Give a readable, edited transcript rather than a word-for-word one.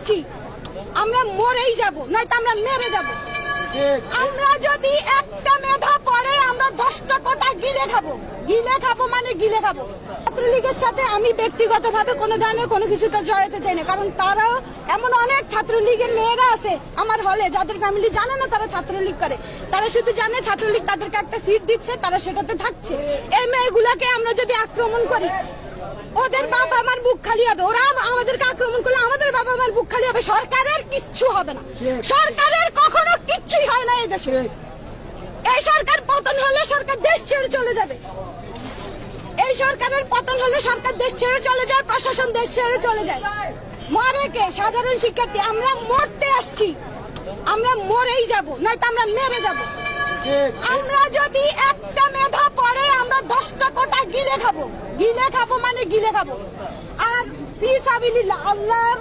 আসছি, আমরা মরেই যাব, নয়তো আমরা মেরে যাব। আমরা যদি একটা মেধা পড়ে আমরা 10টা কোটা গিলে খাবো, গিলে খাবো মানে গিলে খাবো। ছাত্রলীগের সাথে আমি ব্যক্তিগতভাবে কোনো ধরনের কোনো কিছুতে জড়াতে চাই না, কারণ তারাও এমন অনেক ছাত্রলীগের মেয়েরা আছে আমার হলে যাদের ফ্যামিলি জানে না তারা ছাত্রলীগ করে, তারা শুধু জানে ছাত্রলীগ তাদেরকে একটা সিট দিচ্ছে, তারা সেটাতে থাকছে। এই মেয়েগুলাকে আমরা যদি আক্রমণ করি ওদের বাবা আমার বুক খালি হবে, ওরা আমাদেরকে আক্রমণ করলে আমাদের বাবা আমার বুক খালি হবে। সরকারের কিচ্ছু হবে না, সরকারের কখনো কিচ্ছুই হয় না এই দেশে। এই সরকার পতন হলে সরকার দেশ ছেড়ে চলে যাবে, এই সরকারের পতন হলে সরকার দেশ ছেড়ে চলে যায়, প্রশাসন দেশ ছেড়ে চলে যায়। মরে কে? সাধারণ শিক্ষার্থী। আমরা মরতে আসছি, আমরা মরেই যাব, নয়তো আমরা মেরে যাব। আমরা যদি একটা মেধা পড়ে আমরা 10টা কোটা গিলে খাবো, গিলে খাবো মানে গিলে খাবো। আর ফি সাবিলিল্লাহ, আল্লাহ